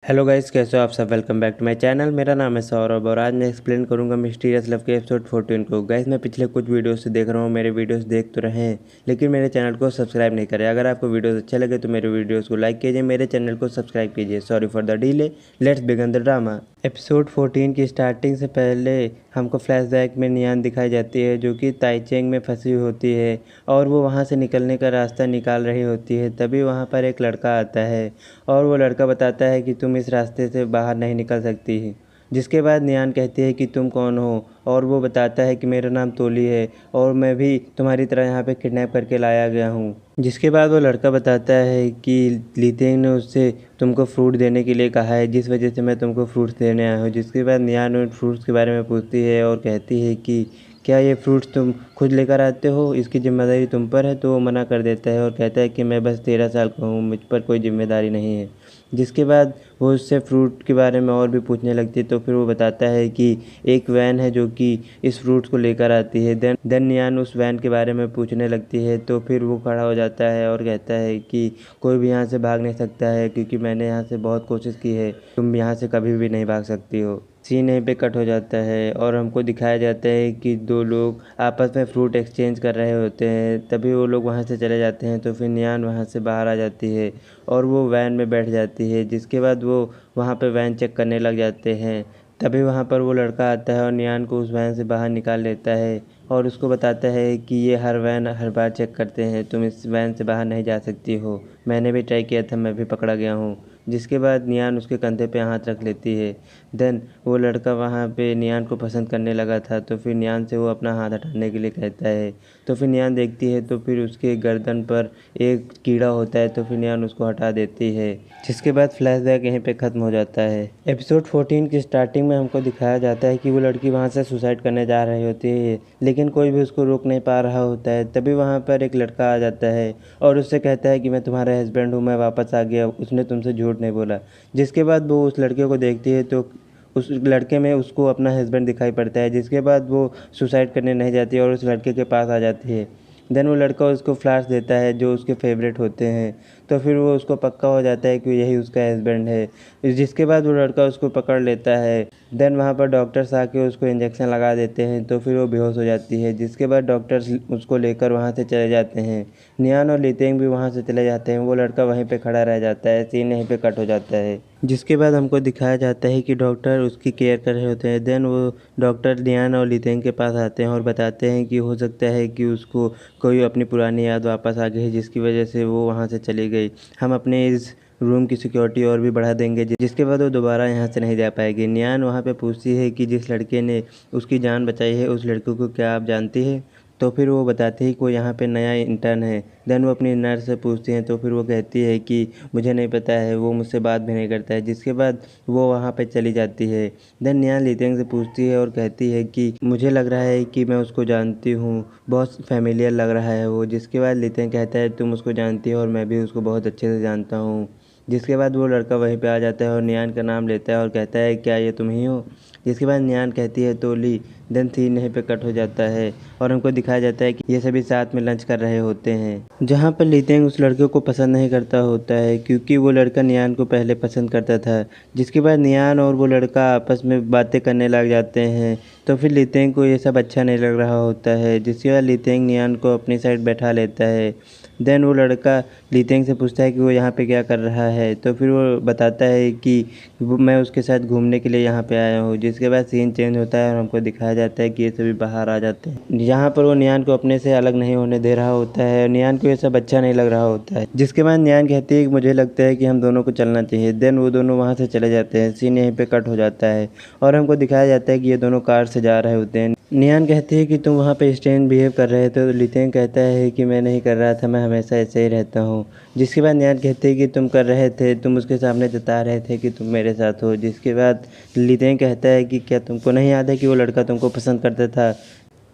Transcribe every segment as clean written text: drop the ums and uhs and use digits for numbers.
Hello guys, कैसे हो आप सब। Welcome back to my channel. मेरा नाम है सौरभ और आज मैं एक्सप्लेन करूंगा मिस्टीरियस लव के एपिसोड 14 को। गाइस, मैं पिछले कुछ वीडियोस से देख रहा हूं, मेरे वीडियोस देख तो रहे हैं लेकिन मेरे चैनल को सब्सक्राइब नहीं करे। अगर आपको वीडियोस अच्छे लगे तो मेरे वीडियोस को लाइक कीजिए, मेरे चैनल को सब्सक्राइब कीजिए। Sorry for the delay, let's begin the drama. Episode 14 की स्टार्टिंग से पहले हमको फ्लैशबैक में नियान दिखाई जाती है जो कि ताइचेंग में फंसी हुई होती है और वो वहाँ से निकलने का रास्ता निकाल रही होती है। तभी वहाँ पर एक लड़का आता है और वो लड़का बताता है कि तुम इस रास्ते से बाहर नहीं निकल सकती। जिसके बाद नियान कहती है कि तुम कौन हो और वो बताता है कि मेरा नाम तोली है और मैं भी तुम्हारी तरह यहाँ पे किडनैप करके लाया गया हूँ। जिसके बाद वो लड़का बताता है कि लीतेंग ने उससे तुमको फ्रूट देने के लिए कहा है, जिस वजह से मैं तुमको फ्रूट्स देने आया हूँ। जिसके बाद नियान उन फ्रूट्स के बारे में पूछती है और कहती है कि क्या ये फ्रूट्स तुम खुद लेकर आते हो, इसकी ज़िम्मेदारी तुम पर है। तो वो मना कर देता है और कहता है कि मैं बस 13 साल का हूँ, मुझ पर कोई ज़िम्मेदारी नहीं है। जिसके बाद वो उससे फ्रूट के बारे में और भी पूछने लगती है। तो फिर वो बताता है कि एक वैन है जो कि इस फ्रूट्स को लेकर आती है। देन नियान उस वैन के बारे में पूछने लगती है। तो फिर वो खड़ा हो जाता है और कहता है कि कोई भी यहाँ से भाग नहीं सकता है क्योंकि मैंने यहाँ से बहुत कोशिश की है, तुम यहाँ से कभी भी नहीं भाग सकती हो। सीन यहीं पे कट हो जाता है और हमको दिखाया जाता है कि दो लोग आपस में फ्रूट एक्सचेंज कर रहे होते हैं। तभी वो लोग वहाँ से चले जाते हैं। तो फिर नियान वहाँ से बाहर आ जाती है और वो वैन में बैठ जाती है। जिसके बाद वो वहाँ पे वैन चेक करने लग जाते हैं। तभी वहाँ पर वो लड़का आता है और नियान को उस वैन से बाहर निकाल लेता है और उसको बताता है कि ये हर वैन हर बार चेक करते हैं, तुम इस वैन से बाहर नहीं जा सकती हो। मैंने भी ट्राई किया था, मैं भी पकड़ा गया हूँ। जिसके बाद नियान उसके कंधे पे हाथ रख लेती है। देन वो लड़का वहाँ पे नियान को पसंद करने लगा था। तो फिर नियान से वो अपना हाथ हटाने के लिए कहता है। तो फिर नियान देखती है तो फिर उसके गर्दन पर एक कीड़ा होता है। तो फिर नियान उसको हटा देती है। जिसके बाद फ्लैशबैक यहीं पे ख़त्म हो जाता है। एपिसोड 14 की स्टार्टिंग में हमको दिखाया जाता है कि वो लड़की वहाँ से सुसाइड करने जा रही होती है लेकिन कोई भी उसको रोक नहीं पा रहा होता है। तभी वहाँ पर एक लड़का आ जाता है और उससे कहता है कि मैं तुम्हारा हस्बैंड हूँ, मैं वापस आ गया, उसने तुमसे झूठ नहीं बोला। जिसके बाद वो उस लड़के को देखती है तो उस लड़के में उसको अपना हस्बैंड दिखाई पड़ता है। जिसके बाद वो सुसाइड करने नहीं जाती और उस लड़के के पास आ जाती है। देन वो लड़का उसको फ्लावर्स देता है जो उसके फेवरेट होते हैं। तो फिर वो उसको पक्का हो जाता है कि यही उसका हस्बैंड है। जिसके बाद वो लड़का उसको पकड़ लेता है। देन वहाँ पर डॉक्टर्स आके उसको इंजेक्शन लगा देते हैं। तो फिर वो बेहोश हो जाती है। जिसके बाद डॉक्टर्स उसको लेकर वहाँ से चले जाते हैं। नियान और लीतेंग भी वहाँ से चले जाते हैं। वो लड़का वहीं पे खड़ा रह जाता है। सीन यहीं पे कट हो जाता है। जिसके बाद हमको दिखाया जाता है कि डॉक्टर उसकी केयर कर रहे होते हैं। देन वो डॉक्टर नियान और लीतेंग के पास आते हैं और बताते हैं कि हो सकता है कि उसको कोई अपनी पुरानी याद वापस आ गई है जिसकी वजह से वो वहाँ से चली गई। हम अपने इस रूम की सिक्योरिटी और भी बढ़ा देंगे जिसके बाद वो दोबारा यहाँ से नहीं जा पाएगी। नियान वहाँ पे पूछती है कि जिस लड़के ने उसकी जान बचाई है उस लड़के को क्या आप जानती है। तो फिर वो बताती है कि वो यहाँ पे नया इंटर्न है। देन वो अपनी नर्स से पूछती हैं। तो फिर वो कहती है कि मुझे नहीं पता है, वो मुझसे बात भी नहीं करता है। जिसके बाद वो वहाँ पे चली जाती है। देन नियान लीतेंग से पूछती है और कहती है कि मुझे लग रहा है कि मैं उसको जानती हूँ, बहुत फैमिलियर लग रहा है वो। जिसके बाद लीतेंग कहता है तुम उसको जानती हो और मैं भी उसको बहुत अच्छे से जानता हूँ। जिसके बाद वो लड़का वहीं पे आ जाता है और नियान का नाम लेता है और कहता है क्या ये तुम ही हो। जिसके बाद नियान कहती है तोली। देन सीन यहीं पे कट हो जाता है और हमको दिखाया जाता है कि ये सभी साथ में लंच कर रहे होते हैं। जहाँ पर लीतेंग उस लड़के को पसंद नहीं करता होता है क्योंकि वो लड़का नियान को पहले पसंद करता था। जिसके बाद नियान और वो लड़का आपस में बातें करने लग जाते हैं। तो फिर लीतेंग को ये सब अच्छा नहीं लग रहा होता है। जिसके बाद लीतेंग नियान को अपनी साइड बैठा लेता है। देन वो लड़का लीतेंग से पूछता है कि वो यहाँ पे क्या कर रहा है। तो फिर वो बताता है कि मैं उसके साथ घूमने के लिए यहाँ पे आया हूँ। जिसके बाद सीन चेंज होता है और हमको दिखाया जाता है कि ये सभी बाहर आ जाते हैं। यहाँ पर वो नियान को अपने से अलग नहीं होने दे रहा होता है। नियान को ये सब अच्छा नहीं लग रहा होता है। जिसके बाद नियान कहती है कि मुझे लगता है कि हम दोनों को चलना चाहिए। देन वो दोनों वहाँ से चले जाते हैं। सीन यहीं पे कट हो जाता है और हमको दिखाया जाता है कि ये दोनों कार से जा रहे होते हैं। नियान कहती है कि तुम वहाँ पे स्ट्रेंज बिहेव कर रहे थे। तो लीतेंग कहता है कि मैं नहीं कर रहा था, मैं हमेशा ऐसे ही रहता हूँ। जिसके बाद नियान कहती है कि तुम कर रहे थे, तुम उसके सामने जता रहे थे कि तुम मेरे साथ हो। जिसके बाद लीतेंग कहता है कि क्या तुमको नहीं याद है कि वो लड़का तुमको पसंद करता था।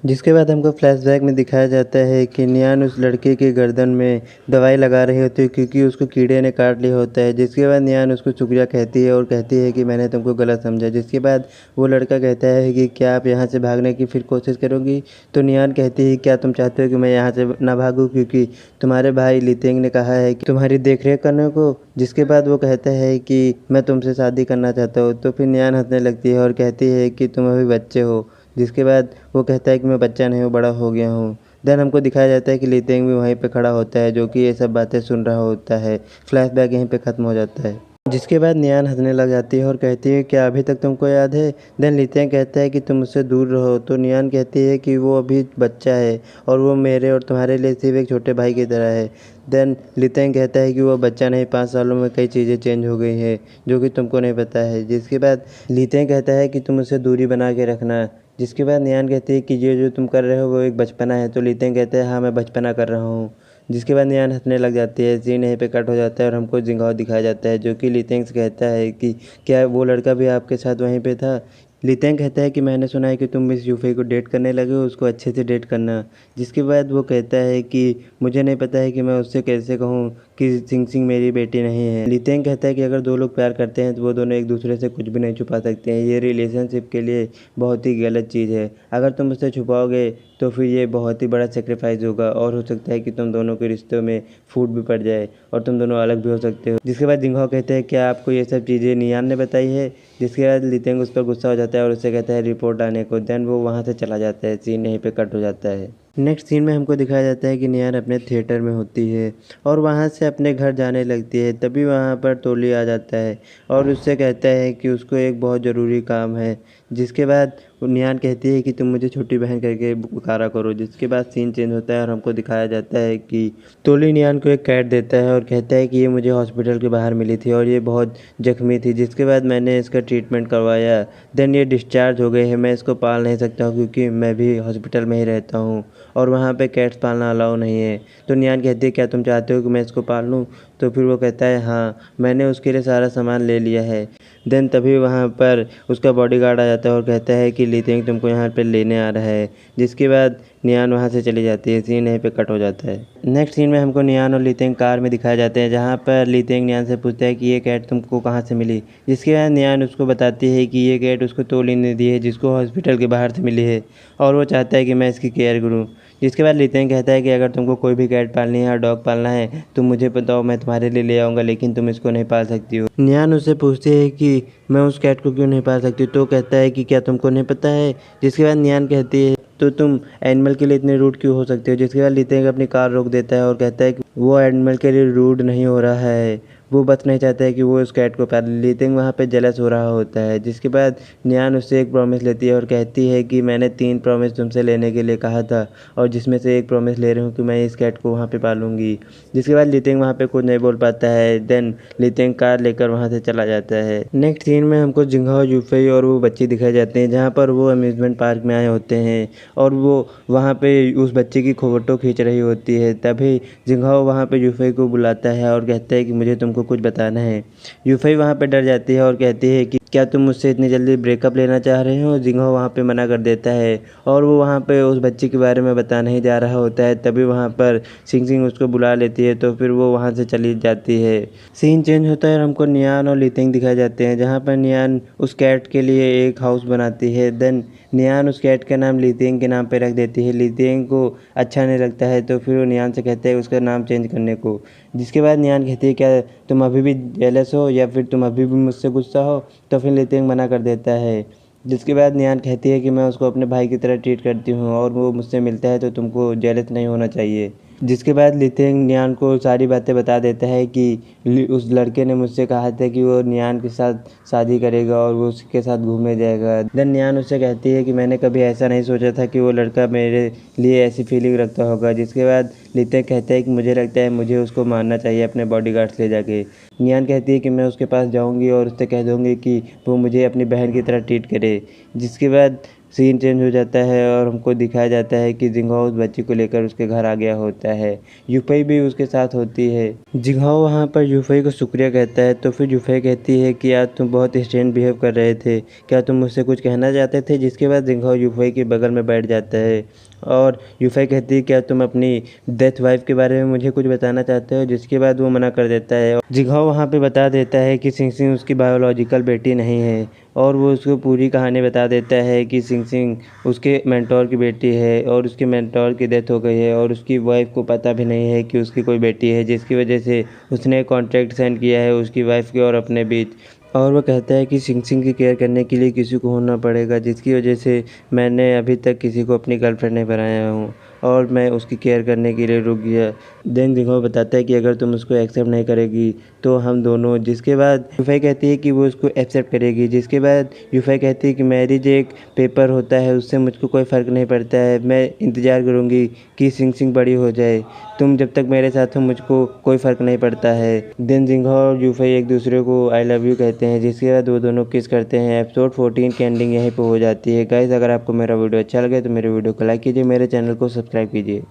जिसके बाद हमको फ्लैशबैक में दिखाया जाता है कि नियान उस लड़के के गर्दन में दवाई लगा रही होती है क्योंकि उसको कीड़े ने काट लिया होता है। जिसके बाद नियान उसको शुक्रिया कहती है और कहती है कि मैंने तुमको गलत समझा। जिसके बाद वो लड़का कहता है कि क्या आप यहाँ से भागने की फिर कोशिश करोगी? तो नियान कहती है क्या तुम चाहते हो कि मैं यहाँ से ना भागूँ क्योंकि तुम्हारे भाई लितेंग ने कहा है कि तुम्हारी देख रेख करने को। जिसके बाद वो कहता है कि मैं तुमसे शादी करना चाहता हूँ। तो फिर नियान हंसने लगती है और कहती है कि तुम अभी बच्चे हो। जिसके बाद वो कहता है कि मैं बच्चा नहीं हूँ, बड़ा हो गया हूँ। देन हमको दिखाया जाता है कि लितेंग भी वहीं पे खड़ा होता है जो कि ये सब बातें सुन रहा होता है। फ्लैशबैक यहीं पे ख़त्म हो जाता है। जिसके बाद नियान हंसने लग जाती है और कहती है क्या अभी तक तुमको याद है? देन लितेंग कहता है कि तुम मुझसे दूर रहो। तो नियान कहती है कि वो अभी बच्चा है और वो मेरे और तुम्हारे लिए सिर्फ एक छोटे भाई की तरह है। देन लितेंग कहता है कि वो बच्चा नहीं, 5 सालों में कई चीज़ें चेंज हो गई हैं जो कि तुमको नहीं पता है। जिसके बाद लितेंग कहता है कि तुम मुझसे दूरी बना के रखना। जिसके बाद नियान कहती है कि ये जो तुम कर रहे हो वो एक बचपना है। तो लितेंग कहते हैं हाँ मैं बचपना कर रहा हूँ। जिसके बाद नियान हंसने लग जाती है। सीन यहीं पे कट हो जाता है और हमको जिंगाओ दिखाया जाता है जो कि लितेंग से कहता है कि क्या वो लड़का भी आपके साथ वहीं पे था? लितेंग कहता है कि मैंने सुना है कि तुम मिस यूफई को डेट करने लगे हो, उसको अच्छे से डेट करना। जिसके बाद वो कहता है कि मुझे नहीं पता है कि मैं उससे कैसे कहूँ कि सिंग सिंग मेरी बेटी नहीं है। लितेंग कहता है कि अगर दो लोग प्यार करते हैं तो वो दोनों एक दूसरे से कुछ भी नहीं छुपा सकते हैं। ये रिलेशनशिप के लिए बहुत ही गलत चीज़ है। अगर तुम उससे छुपाओगे तो फिर ये बहुत ही बड़ा सेक्रीफाइस होगा और हो सकता है कि तुम दोनों के रिश्तों में फूट भी पड़ जाए और तुम दोनों अलग भी हो सकते हो। जिसके बाद जिंगहो कहते हैं क्या आपको ये सब चीज़ें नियान ने बताई है? जिसके बाद लितेंग उस पर गुस्सा हो जाता है और उससे कहता है रिपोर्ट आने को। देन वो वहाँ से चला जाता है। सीन यहीं पे कट हो जाता है। नेक्स्ट सीन में हमको दिखाया जाता है कि नियान अपने थिएटर में होती है और वहाँ से अपने घर जाने लगती है। तभी वहाँ पर तोली आ जाता है और उससे कहता है कि उसको एक बहुत ज़रूरी काम है। जिसके बाद नियान कहती है कि तुम मुझे छोटी बहन करके पुकारा करो। जिसके बाद सीन चेंज होता है और हमको दिखाया जाता है कि तोली नियान को एक कैट देता है और कहता है कि ये मुझे हॉस्पिटल के बाहर मिली थी और ये बहुत ज़ख्मी थी। जिसके बाद मैंने इसका ट्रीटमेंट करवाया। देन ये डिस्चार्ज हो गई है। मैं इसको पाल नहीं सकता हूँ क्योंकि मैं भी हॉस्पिटल में ही रहता हूँ और वहाँ पे कैट्स पालना अलाउ नहीं है। तो नियान कहती है क्या तुम चाहते हो कि मैं इसको पाल लूँ? तो फिर वो कहता है हाँ मैंने उसके लिए सारा सामान ले लिया है। देन तभी वहाँ पर उसका बॉडीगार्ड आ जाता है और कहता है कि लितेंग तुमको यहाँ पे लेने आ रहा है। जिसके बाद नियान वहाँ से चली जाती है। सीन यहीं पे कट हो जाता है। नेक्स्ट सीन में हमको नियान और लितेंग कार में दिखाए जाते हैं जहाँ पर लितेंग नियान से पूछता है कि ये कैट तुमको कहाँ से मिली। जिसके बाद नियान उसको बताती है कि ये कैट उसको तोली ने दी है जिसको हॉस्पिटल के बाहर से मिली है और वो चाहता है कि मैं इसकी केयर करूँ। जिसके बाद लितेंग कहता है कि अगर तुमको कोई भी कैट पालनी है या डॉग पालना है तो मुझे बताओ, मैं तुम्हारे लिए ले आऊँगा, लेकिन तुम इसको नहीं पाल सकती हो। नियान उससे पूछती है कि मैं उस कैट को क्यों नहीं पाल सकती? तो कहता है कि क्या तुमको नहीं पता है? जिसके बाद नियान कहती है तो तुम एनिमल के लिए इतने रूड क्यों हो सकते हो? जिसके बाद लितेंग अपनी कार रोक देता है और कहता है कि वो एनिमल के लिए रूड नहीं हो रहा है, वो बस नहीं चाहता है कि वो उस कैट को पाले। लितेंग वहाँ पे जेलस हो रहा होता है। जिसके बाद नियान उससे एक प्रॉमिस लेती है और कहती है कि मैंने 3 प्रॉमिस तुमसे लेने के लिए कहा था और जिसमें से एक प्रॉमिस ले रही हूँ कि मैं इस कैट को वहाँ पे पालूंगी। जिसके बाद लितेंग वहाँ पे कुछ नहीं बोल पाता है। देन लितेंग कार लेकर वहाँ से चला जाता है। नेक्स्ट सीन में हमको जिंगहो, यूफई और वो बच्चे दिखाए जाते हैं जहाँ पर वो अम्यूज़मेंट पार्क में आए होते हैं और वो वहाँ पे उस बच्चे की फोटो खींच रही होती है। तभी जिंगहो वहाँ पे यूफई को बुलाता है और कहता है कि मुझे तुमको कुछ बताना है। यूफई वहाँ पे डर जाती है और कहती है कि क्या तुम मुझसे इतनी जल्दी ब्रेकअप लेना चाह रहे हो? जिंगहो वहाँ पे मना कर देता है और वो वहाँ पे उस बच्चे के बारे में बता नहीं जा रहा होता है। तभी वहाँ पर सिंग सिंग उसको बुला लेती है तो फिर वो वहाँ से चली जाती है। सीन चेंज होता है और हमको नियान और लितेंग दिखाए जाते हैं जहाँ पर नियान उस कैट के लिए एक हाउस बनाती है। देन नियान उस कैट का नाम लितेंग के नाम पे रख देती है। लितेंग को अच्छा नहीं लगता है तो फिर वो नियान से कहते हैं उसका नाम चेंज करने को। जिसके बाद नियान कहती है क्या तुम अभी भी जेलस हो या फिर तुम अभी भी मुझसे गुस्सा हो? तो फिर लितेंग मना कर देता है। जिसके बाद नियान कहती है कि मैं उसको अपने भाई की तरह ट्रीट करती हूँ और वो मुझसे मिलता है तो तुमको जेलस नहीं होना चाहिए। जिसके बाद लितेंग नियान को सारी बातें बता देता है कि उस लड़के ने मुझसे कहा था कि वो नियान के साथ शादी करेगा और वो उसके साथ घूमने जाएगा। देन नियान उससे कहती है कि मैंने कभी ऐसा नहीं सोचा था कि वो लड़का मेरे लिए ऐसी फीलिंग रखता होगा। जिसके बाद लितेंग कहता है कि मुझे लगता है मुझे उसको मारना चाहिए अपने बॉडीगार्ड्स ले जाके। नियान कहती है कि मैं उसके पास जाऊंगी और उससे कह दूंगी कि वो मुझे अपनी बहन की तरह ट्रीट करे। जिसके बाद सीन चेंज हो जाता है और हमको दिखाया जाता है कि जिंगहो उस बच्ची को लेकर उसके घर आ गया होता है। यूफई भी उसके साथ होती है। जिंगहो वहाँ पर यूफई को शुक्रिया कहता है, तो फिर यूफई कहती है कि यार तुम बहुत स्ट्रेंज बिहेव कर रहे थे, क्या तुम मुझसे कुछ कहना चाहते थे। जिसके बाद जिंगहो यूफई के बगल में बैठ जाता है और यूफई कहती है क्या तुम अपनी डेथ वाइफ के बारे में मुझे कुछ बताना चाहते हो। जिसके बाद वो मना कर देता है। जिंगहो वहाँ पे बता देता है कि सिंग सिंग उसकी बायोलॉजिकल बेटी नहीं है और वो उसको पूरी कहानी बता देता है कि सिंग सिंग उसके मेंटोर की बेटी है और उसके मेंटोर की डेथ हो गई है और उसकी वाइफ को पता भी नहीं है कि उसकी कोई बेटी है, जिसकी वजह से उसने कॉन्ट्रैक्ट साइन किया है उसकी वाइफ के और अपने बीच। और वो कहता है कि सिंग सिंग की केयर करने के लिए किसी को होना पड़ेगा, जिसकी वजह से मैंने अभी तक किसी को अपनी गर्लफ्रेंड नहीं बनाया हूँ और मैं उसकी केयर करने के लिए रुक गया। देन जिंगहो बताता है कि अगर तुम उसको एक्सेप्ट नहीं करेगी तो हम दोनों। जिसके बाद यूफई कहती है कि वो उसको एक्सेप्ट करेगी। जिसके बाद यूफई कहती है कि मैरिज एक पेपर होता है, उससे मुझको कोई फ़र्क नहीं पड़ता है, मैं इंतज़ार करूँगी कि सिंग सिंग बड़ी हो जाए, तुम जब तक मेरे साथ हो मुझको कोई फ़र्क नहीं पड़ता है। देन जिंगहो और यूफई एक दूसरे को आई लव यू कहते हैं, जिसके बाद वो दोनों किस करते हैं। एपिसोड 14 की एंडिंग यहीं पर हो जाती है। गाइस अगर आपको मेरा वीडियो अच्छा लगे तो मेरे वीडियो को लाइक कीजिए, मेरे चैनल को सब्सक्राइब कीजिए।